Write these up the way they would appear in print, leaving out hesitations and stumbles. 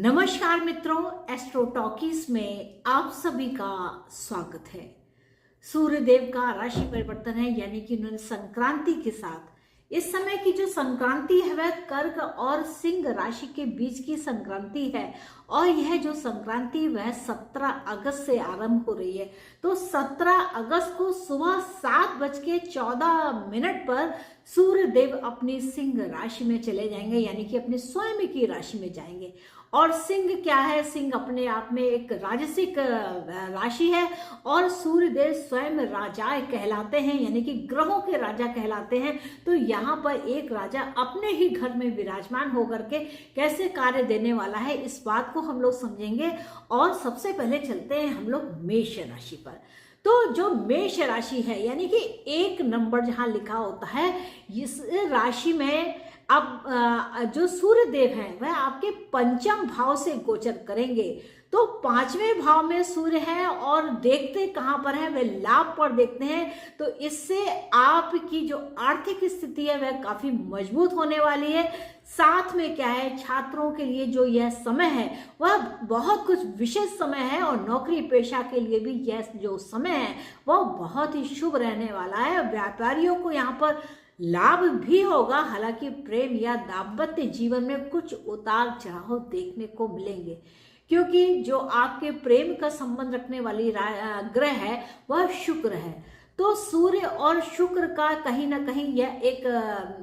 नमस्कार मित्रों, astro talkies में आप सभी का स्वागत है। सूर्य देव का राशि परिवर्तन है, यानी कि उन्होंने संक्रांति के साथ इस समय की जो संक्रांति है वह कर्क और सिंह राशि के बीच की संक्रांति है और यह जो संक्रांति वह 17 अगस्त से आरंभ हो रही है। तो 17 अगस्त को सुबह 7:14 पर सूर्य देव अपनी सिंह राशि में चले जाएंगे, यानी कि अपने स्वयं की राशि में जाएंगे। और सिंह क्या है? सिंह अपने आप में एक राजसिक राशि है और सूर्य देव स्वयं राजा कहलाते हैं, यानी कि ग्रहों के राजा कहलाते हैं। तो यहाँ पर एक राजा अपने ही घर में विराजमान होकर के कैसे कार्य देने वाला है, इस बात को हम लोग समझेंगे। और सबसे पहले चलते हैं हम लोग मेष राशि पर। तो जो मेष राशि है, यानी कि 1 नंबर जहां लिखा होता है, इस राशि में अब जो सूर्य देव हैं वह आपके पंचम भाव से गोचर करेंगे। तो 5वें भाव में सूर्य है और देखते कहां पर है? वे लाभ पर देखते हैं। तो इससे आपकी जो आर्थिक स्थिति है वह काफी मजबूत होने वाली है। साथ में क्या है, छात्रों के लिए जो यह समय है वह बहुत कुछ विशेष समय है और नौकरी पेशा के लिए भी यह जो समय है वह बहुत ही शुभ रहने वाला है। व्यापारियों को यहाँ पर लाभ भी होगा, हालांकि प्रेम या दाम्पत्य जीवन में कुछ उतार चढ़ाव देखने को मिलेंगे, क्योंकि जो आपके प्रेम का संबंध रखने वाली ग्रह है वह शुक्र है। तो सूर्य और शुक्र का कहीं ना कहीं यह एक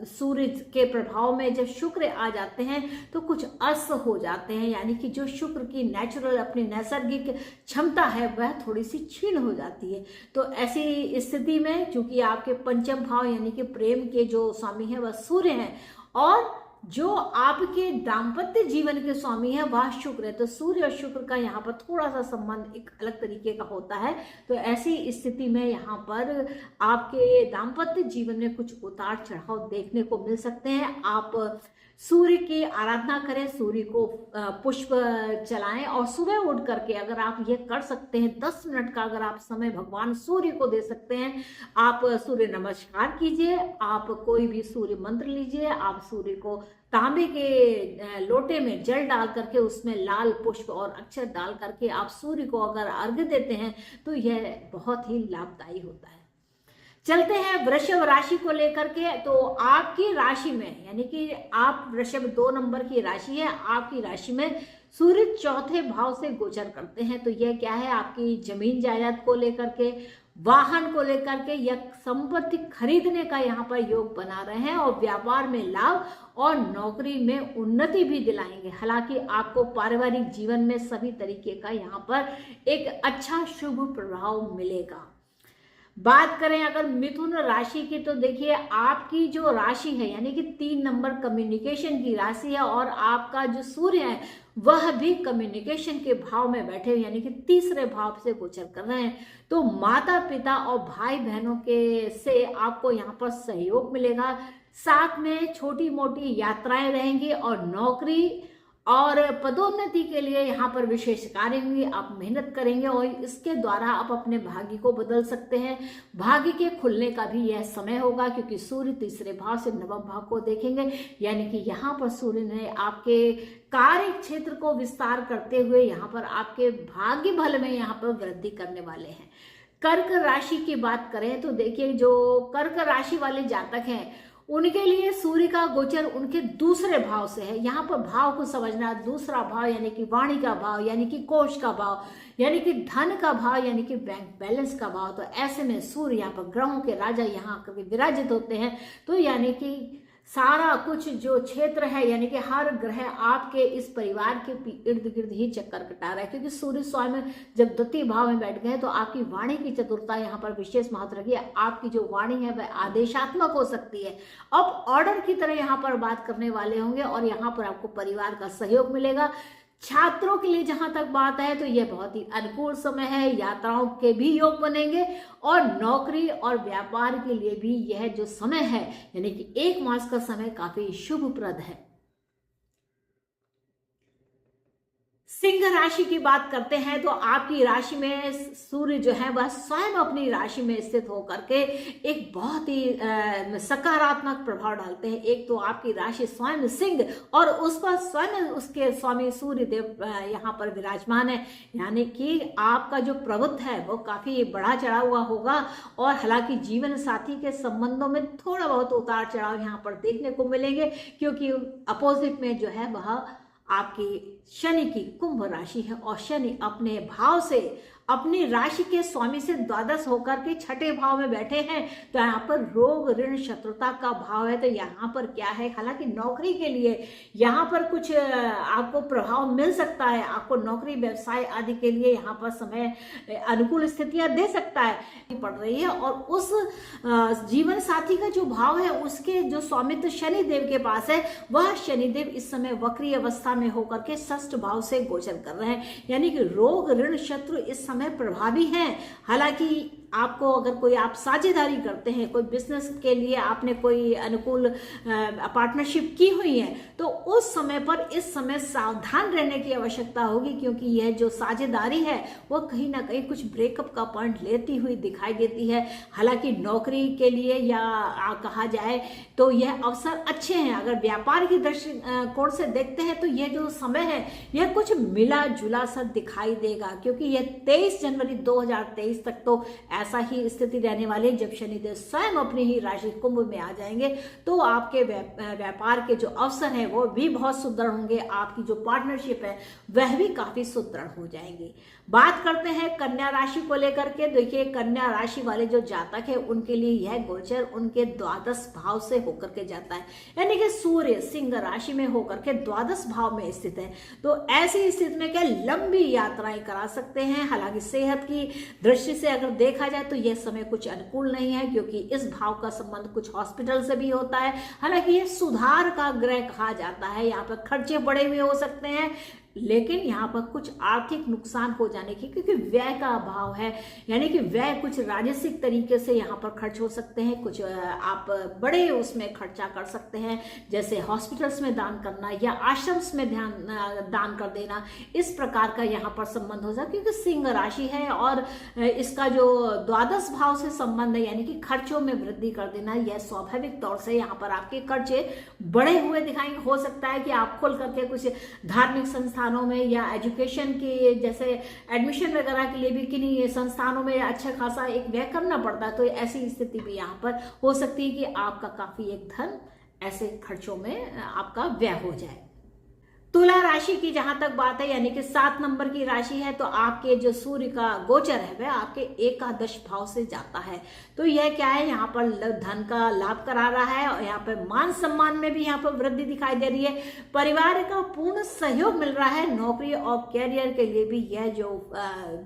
सूर्य के प्रभाव में जब शुक्र आ जाते हैं तो कुछ अस्त हो जाते हैं, यानी कि जो शुक्र की नेचुरल अपनी नैसर्गिक क्षमता है वह थोड़ी सी क्षीण हो जाती है। तो ऐसी स्थिति में चूंकि आपके पंचम भाव यानी कि प्रेम के जो स्वामी है वह सूर्य है और जो आपके दाम्पत्य जीवन के स्वामी है वह शुक्र है, तो सूर्य और शुक्र का यहाँ पर थोड़ा सा संबंध एक अलग तरीके का होता है। तो ऐसी स्थिति में यहाँ पर आपके दाम्पत्य जीवन में कुछ उतार चढ़ाव देखने को मिल सकते हैं। आप सूर्य की आराधना करें, सूर्य को पुष्प चलाएं और सुबह उठ करके अगर आप ये कर सकते हैं 10 मिनट का अगर आप समय भगवान सूर्य को दे सकते हैं, आप सूर्य नमस्कार कीजिए, आप कोई भी सूर्य मंत्र लीजिए, आप सूर्य को तांबे के लोटे में जल डाल करके उसमें लाल पुष्प और अक्षर डाल करके आप सूर्य को अगर अर्घ्य देते हैं तो यह बहुत ही लाभदायी होता है। चलते हैं वृषभ राशि को लेकर के। तो आपकी राशि में, यानी कि आप वृषभ 2 नंबर की राशि है, आपकी राशि में सूर्य 4थे भाव से गोचर करते हैं। तो यह क्या है? आपकी जमीन जायदाद को लेकर के, वाहन को लेकर के या संपत्ति खरीदने का यहाँ पर योग बना रहे हैं और व्यापार में लाभ और नौकरी में उन्नति भी दिलाएंगे। हालांकि आपको पारिवारिक जीवन में सभी तरीके का यहाँ पर एक अच्छा शुभ प्रभाव मिलेगा। बात करें अगर मिथुन राशि की, तो देखिए आपकी जो राशि है यानी कि 3 नंबर कम्युनिकेशन की राशि है और आपका जो सूर्य है वह भी कम्युनिकेशन के भाव में बैठे हुए यानी कि 3रे भाव से गोचर कर रहे हैं। तो माता पिता और भाई बहनों के से आपको यहाँ पर सहयोग मिलेगा। साथ में छोटी मोटी यात्राएं रहेंगी और नौकरी और पदोन्नति के लिए यहाँ पर विशेष कार्य होंगे। आप मेहनत करेंगे और इसके द्वारा आप अपने भाग्य को बदल सकते हैं। भाग्य के खुलने का भी यह समय होगा, क्योंकि सूर्य 3रे भाव से 9वें भाव को देखेंगे, यानी कि यहाँ पर सूर्य ने आपके कार्य क्षेत्र को विस्तार करते हुए यहाँ पर आपके भाग्य बल में यहाँ पर वृद्धि करने वाले हैं। कर्क राशि की बात करें तो देखिए जो कर्क राशि वाले जातक हैं उनके लिए सूर्य का गोचर उनके 2रे भाव से है। यहाँ पर भाव को समझना, 2रा भाव यानी कि वाणी का भाव, यानी कि कोष का भाव, यानी कि धन का भाव, यानी कि बैंक बैलेंस का भाव। तो ऐसे में सूर्य यहाँ पर ग्रहों के राजा यहाँ आकर विराजित होते हैं। तो यानी कि सारा कुछ जो क्षेत्र है यानी कि हर ग्रह आपके इस परिवार के इर्द गिर्द ही चक्कर कटा रहा है, क्योंकि सूर्य स्वयं जब 2य भाव में बैठ गए तो आपकी वाणी की चतुरता यहाँ पर विशेष महत्व रखी है। आपकी जो वाणी है वह आदेशात्मक हो सकती है, अब ऑर्डर की तरह यहाँ पर बात करने वाले होंगे और यहाँ पर आपको परिवार का सहयोग मिलेगा। छात्रों के लिए जहां तक बात है तो यह बहुत ही अनुकूल समय है, यात्राओं के भी योग बनेंगे और नौकरी और व्यापार के लिए भी यह जो समय है यानी कि 1 मास का समय काफी शुभप्रद है। सिंह राशि की बात करते हैं तो आपकी राशि में सूर्य जो है वह स्वयं अपनी राशि में स्थित होकर के एक बहुत ही सकारात्मक प्रभाव डालते हैं। एक तो आपकी राशि स्वयं सिंह और उस पर स्वयं उसके स्वामी सूर्य देव यहाँ पर विराजमान है, यानी कि आपका जो प्रबुद्ध है वो काफी बढ़ा चढ़ा हुआ होगा। और हालांकि जीवन साथी के संबंधों में थोड़ा बहुत उतार चढ़ाव यहाँ पर देखने को मिलेंगे, क्योंकि अपोजिट में जो है वह आपकी शनि की कुंभ राशि है और शनि अपने भाव से अपनी राशि के स्वामी से द्वादश होकर के छठे भाव में बैठे हैं। तो यहाँ पर रोग ऋण शत्रुता का भाव है। तो यहाँ पर क्या है, हालांकि नौकरी के लिए यहाँ पर कुछ आपको प्रभाव मिल सकता है, आपको नौकरी व्यवसाय आदि के लिए यहाँ पर समय अनुकूल स्थितियां दे सकता है पड़ रही है। और उस जीवन साथी का जो भाव है उसके जो स्वामित्व शनि देव के पास है, वह शनि देव इस समय वक्री अवस्था में होकर के षष्ठ भाव से गोचर कर रहे हैं, यानी कि रोग ऋण शत्रु इस समय प्रभावी हैं। हालांकि आपको अगर कोई आप साझेदारी करते हैं, कोई बिजनेस के लिए आपने कोई अनुकूल पार्टनरशिप की हुई है, तो उस समय पर इस समय सावधान रहने की आवश्यकता होगी, क्योंकि यह जो साझेदारी है वो कहीं ना कहीं कुछ ब्रेकअप का पॉइंट लेती हुई दिखाई देती है। हालांकि नौकरी के लिए या कहा जाए तो यह अवसर अच्छे हैं। अगर व्यापार की दृष्टिकोण से देखते हैं तो यह जो समय है यह कुछ मिला जुला सा दिखाई देगा, क्योंकि यह 23 जनवरी 2023 तक तो ऐसा ही स्थिति रहने वाली है। जब शनिदेव स्वयं अपनी ही राशि कुंभ में आ जाएंगे तो आपके व्यापार के जो अवसर हैं वो भी बहुत सुदृढ़ होंगे, आपकी जो पार्टनरशिप है वह भी काफी सुदृढ़ हो जाएंगी। बात करते हैं कन्या राशि को लेकर के। देखिए, कन्या राशि वाले जो जातक है उनके लिए यह गोचर उनके द्वादश भाव से होकर के जाता है, यानी कि सूर्य सिंह राशि में होकर के द्वादश भाव में स्थित है। तो ऐसी स्थिति में क्या लंबी यात्राएं करा सकते हैं। हालांकि सेहत की दृष्टि से अगर देखा जाए तो यह समय कुछ अनुकूल नहीं है, क्योंकि इस भाव का संबंध कुछ हॉस्पिटल से भी होता है। हालांकि यह सुधार का ग्रह कहा जाता है, यहाँ पर खर्चे बढ़े हुए हो सकते हैं, लेकिन यहाँ पर कुछ आर्थिक नुकसान हो जाने की, क्योंकि व्यय का अभाव है, यानी कि व्यय कुछ राजसिक तरीके से यहाँ पर खर्च हो सकते हैं। कुछ आप बड़े उसमें खर्चा कर सकते हैं, जैसे हॉस्पिटल्स में दान करना या आश्रम्स में दान कर देना, इस प्रकार का यहाँ पर संबंध हो जाए, क्योंकि सिंह राशि है और इसका जो द्वादश भाव से संबंध है, यानी कि खर्चों में वृद्धि कर देना, यह स्वाभाविक तौर से यहाँ पर आपके खर्चे बढ़े हुए दिखाएंगे। हो सकता है कि आप खोल करके कुछ धार्मिक संस्थानों में या एजुकेशन के जैसे एडमिशन वगैरह के लिए भी किन्हीं संस्थानों में अच्छा खासा एक व्यय करना पड़ता है। तो ऐसी स्थिति भी यहाँ पर हो सकती है कि आपका काफी एक धन ऐसे खर्चों में आपका व्यय हो जाए। तुला राशि की जहां तक बात है, यानी कि 7 नंबर की राशि है, तो आपके जो सूर्य का गोचर है वह आपके एकादश भाव से जाता है। तो यह क्या है, यहाँ पर धन का लाभ करा रहा है और यहाँ पर मान सम्मान में भी यहाँ पर वृद्धि दिखाई दे रही है। परिवार का पूर्ण सहयोग मिल रहा है। नौकरी और कैरियर के लिए भी यह जो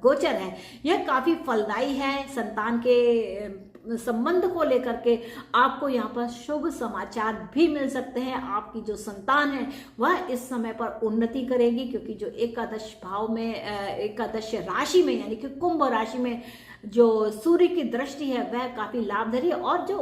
गोचर है यह काफी फलदायी है। संतान के संबंध को लेकर के आपको यहाँ पर शुभ समाचार भी मिल सकते हैं। आपकी जो संतान है वह इस समय पर उन्नति करेगी, क्योंकि जो एकादश भाव में एकादश राशि में यानी कि कुंभ राशि में जो सूर्य की दृष्टि है वह काफी लाभदायी है। और जो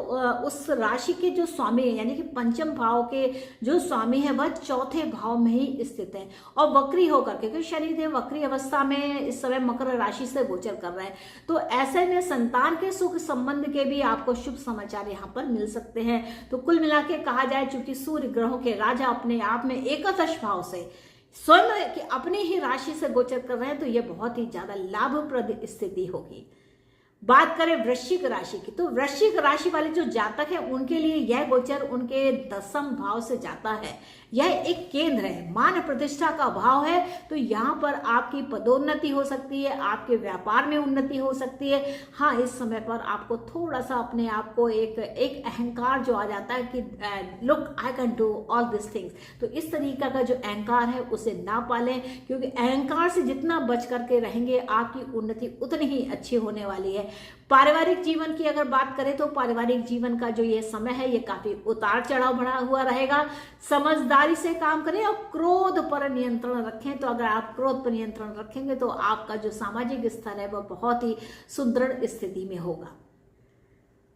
उस राशि के जो स्वामी है, यानी कि पंचम भाव के जो स्वामी है वह चौथे भाव में ही स्थित है और वक्री होकर के, क्योंकि शनिदेव वक्री अवस्था में इस समय मकर राशि से गोचर कर रहा है। तो ऐसे में संतान के सुख संबंध के भी आपको शुभ समाचार यहाँ पर मिल सकते हैं। तो कुल मिला के कहा जाए, चूंकि सूर्य ग्रहों के राजा अपने आप में एकादश भाव से स्वयं की अपनी ही राशि से गोचर कर रहे हैं, तो यह बहुत ही ज्यादा लाभप्रद स्थिति होगी। बात करें वृश्चिक राशि की, तो वृश्चिक राशि वाले जो जातक है उनके लिए यह गोचर उनके 10वें भाव से जाता है। यह एक केंद्र है, मान प्रतिष्ठा का भाव है। तो यहाँ पर आपकी पदोन्नति हो सकती है, आपके व्यापार में उन्नति हो सकती है। हाँ, इस समय पर आपको थोड़ा सा अपने आप को एक अहंकार जो आ जाता है कि look I can do all this things, तो इस तरीका का जो अहंकार है उसे ना पालें, क्योंकि अहंकार से जितना बच करके रहेंगे आपकी उन्नति उतनी ही अच्छी होने वाली है। पारिवारिक जीवन की अगर बात करें तो पारिवारिक जीवन का जो ये समय है ये काफी उतार चढ़ाव भरा हुआ रहेगा। समझदारी से काम करें और क्रोध पर नियंत्रण रखें। तो अगर आप क्रोध पर नियंत्रण रखेंगे तो आपका जो सामाजिक स्तर है वह बहुत ही सुदृढ़ स्थिति में होगा।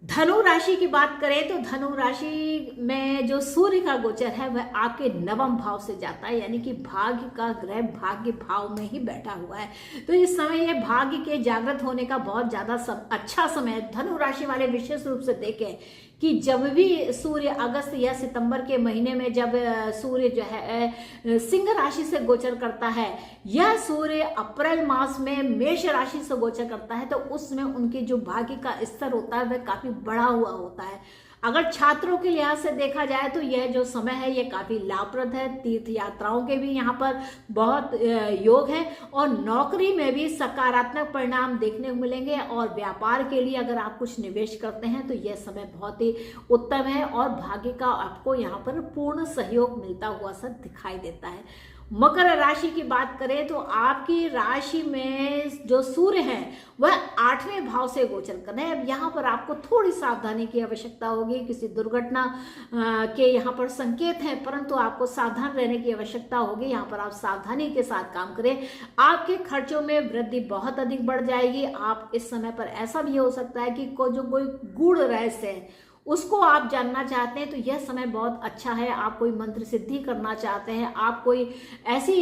धनु राशि की बात करें तो धनु राशि में जो सूर्य का गोचर है वह आपके नवम भाव से जाता है, यानी कि भाग्य का ग्रह भाग्य भाव में ही बैठा हुआ है। तो इस समय ये भाग्य के जागृत होने का बहुत ज्यादा अच्छा समय है। धनु राशि वाले विशेष रूप से देखें कि जब भी सूर्य अगस्त या सितंबर के महीने में जब सूर्य जो है सिंह राशि से गोचर करता है, यह सूर्य अप्रैल मास में मेष राशि से गोचर करता है, तो उसमें उनके जो भाग्य का स्तर होता है वह काफी बढ़ा हुआ होता है। अगर छात्रों के लिहाज से देखा जाए तो यह जो समय है यह काफी लाभप्रद है। तीर्थ यात्राओं के भी यहाँ पर बहुत योग है और नौकरी में भी सकारात्मक परिणाम देखने को मिलेंगे। और व्यापार के लिए अगर आप कुछ निवेश करते हैं तो यह समय बहुत ही उत्तम है और भाग्य का आपको यहाँ पर पूर्ण सहयोग मिलता हुआ सा दिखाई देता है। मकर राशि की बात करें तो आपकी राशि में जो सूर्य है वह 8वें भाव से गोचर कर रहे हैं। अब यहाँ पर आपको थोड़ी सावधानी की आवश्यकता होगी, किसी दुर्घटना के यहाँ पर संकेत हैं, परंतु आपको सावधान रहने की आवश्यकता होगी। यहाँ पर आप सावधानी के साथ काम करें। आपके खर्चों में वृद्धि बहुत अधिक बढ़ जाएगी। आप इस समय पर ऐसा भी हो सकता है कि जो कोई गूढ़ रहस्य है उसको आप जानना चाहते हैं तो यह समय बहुत अच्छा है। आप कोई मंत्र सिद्धि करना चाहते हैं, आप कोई ऐसी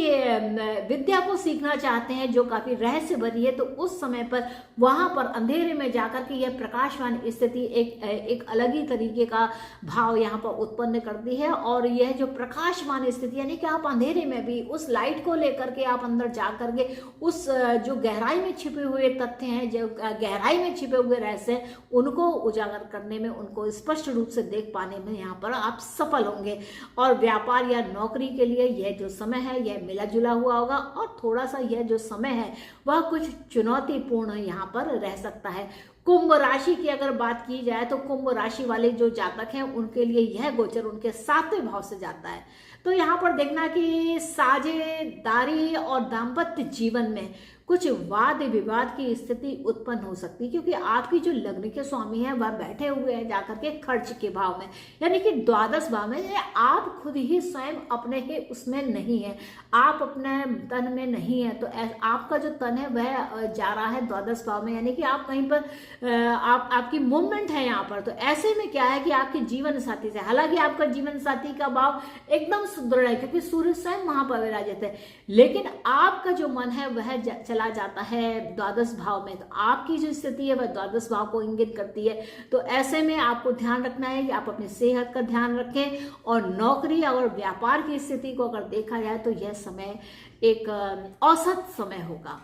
विद्या को सीखना चाहते हैं जो काफी रहस्य भरी है, तो उस समय पर वहां पर अंधेरे में जाकर के यह प्रकाशवान स्थिति एक अलग ही तरीके का भाव यहाँ पर उत्पन्न करती है। और यह जो प्रकाशवान स्थिति यानी कि आप अंधेरे में भी उस लाइट को लेकर के आप अंदर जा करके उस जो गहराई में छिपे हुए तथ्य हैं, जो गहराई में छिपे हुए रहस्य हैं, उनको उजागर करने में, उनको स्पष्ट रूप से देख पाने में यहाँ पर आप सफल होंगे। और व्यापार या नौकरी के लिए यह जो समय है यह मिला जुला हुआ होगा और थोड़ा सा यह जो समय है वह कुछ चुनौतीपूर्ण यहाँ पर रह सकता है। कुंभ राशि की अगर बात की जाए तो कुंभ राशि वाले जो जातक हैं उनके लिए यह गोचर उनके 7वें भाव से जाता है। तो यहाँ पर देखना कि साझेदारी और दाम्पत्य जीवन में कुछ वाद विवाद की स्थिति उत्पन्न हो सकती है, क्योंकि आपकी जो लग्न के स्वामी है वह बैठे हुए हैं जाकर के खर्च के भाव में, यानी कि द्वादश भाव में। आप खुद ही स्वयं अपने ही उसमें नहीं है, आप अपने तन में नहीं है, तो आपका जो तन है वह जा रहा है द्वादश भाव में, यानी कि आप कहीं पर आपकी मूवमेंट है यहाँ पर। तो ऐसे में क्या है कि आपके जीवन साथी से, हालांकि आपका जीवन साथी का भाव एकदम सुदृढ़ है क्योंकि सूर्य स्वयं वहां पर विराजित है, लेकिन आपका जो मन है वह चला जाता है द्वादश भाव में। तो आपकी जो स्थिति है वह द्वादश भाव को इंगित करती है। तो ऐसे में आपको ध्यान रखना है कि आप अपनी सेहत का ध्यान रखें। और नौकरी और व्यापार की स्थिति को अगर देखा जाए तो यह समय एक औसत समय होगा।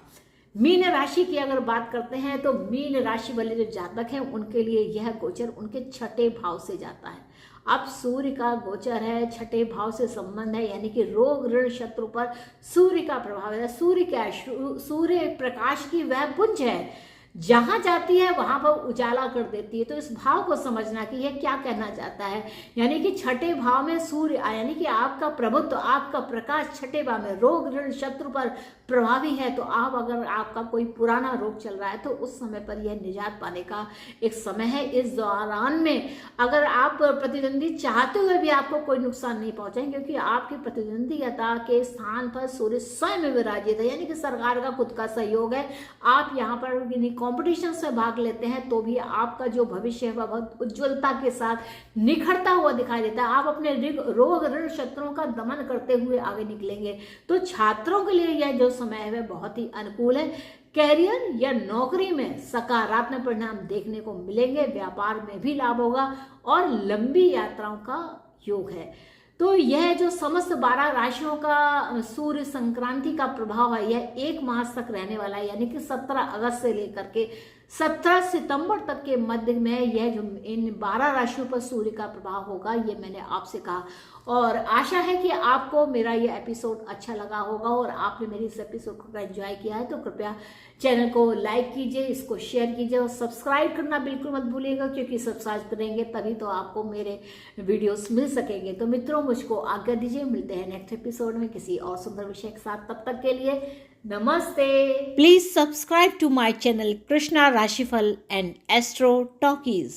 मीन राशि की अगर बात करते हैं तो मीन राशि वाले जो जातक हैं उनके लिए यह गोचर उनके 6ठे भाव से जाता है। अब सूर्य का गोचर है, 6ठे भाव से संबंध है, यानी कि रोग ऋण शत्रु पर सूर्य का प्रभाव है। सूर्य क्या है? सूर्य प्रकाश की वह पुंज है, जहां जाती है वहां पर उजाला कर देती है। तो इस भाव को समझना कि यह क्या कहना चाहता है, यानी कि 6ठे भाव में सूर्य यानी कि आपका प्रभुत्व, आपका प्रकाश 6ठे भाव में रोग ऋण शत्रु पर प्रभावी है। तो आप अगर आपका कोई पुराना रोग चल रहा है तो उस समय पर यह निजात पाने का एक समय है। इस दौरान में अगर आप प्रतिद्वंदी चाहते हुए भी आपको कोई नुकसान नहीं पहुंचाएंगे, क्योंकि आपके प्रतिद्वंदीता के स्थान पर सूर्य स्वयं विराजित है, यानी कि सरकार का खुद का सहयोग है। आप यहाँ पर कॉम्पिटिशन में भाग लेते हैं तो भी आपका जो भविष्य है वह बहुत उज्ज्वलता के साथ निखरता हुआ दिखाई देता है। आप अपने रोग ऋण शत्रुओं का दमन करते हुए आगे निकलेंगे। तो छात्रों के लिए यह जो समय है वह बहुत ही अनुकूल है। कैरियर या नौकरी में सकारात्मक परिणाम देखने को मिलेंगे, व्यापार में भी लाभ होगा और लंबी यात्राओं का योग है। तो यह जो समस्त 12 राशियों का सूर्य संक्रांति का प्रभाव है यह 1 मास तक रहने वाला है, यानी कि 17 अगस्त से लेकर के 17 सितंबर तक के मध्य में यह जो इन 12 राशियों पर सूर्य का प्रभाव होगा ये मैंने आपसे कहा। और आशा है कि आपको मेरा ये एपिसोड अच्छा लगा होगा और आपने मेरी इस एपिसोड को एंजॉय किया है। तो कृपया चैनल को लाइक कीजिए, इसको शेयर कीजिए और सब्सक्राइब करना बिल्कुल मत भूलिएगा, क्योंकि सब्सक्राइब करेंगे तभी तो आपको मेरे वीडियोस मिल सकेंगे। तो मित्रों, मुझको आज्ञा दीजिए, मिलते हैं नेक्स्ट एपिसोड में किसी और सुंदर विषय के साथ। तब तक के लिए नमस्ते। Please subscribe to my channel Krishna Rashifal and astro talkies.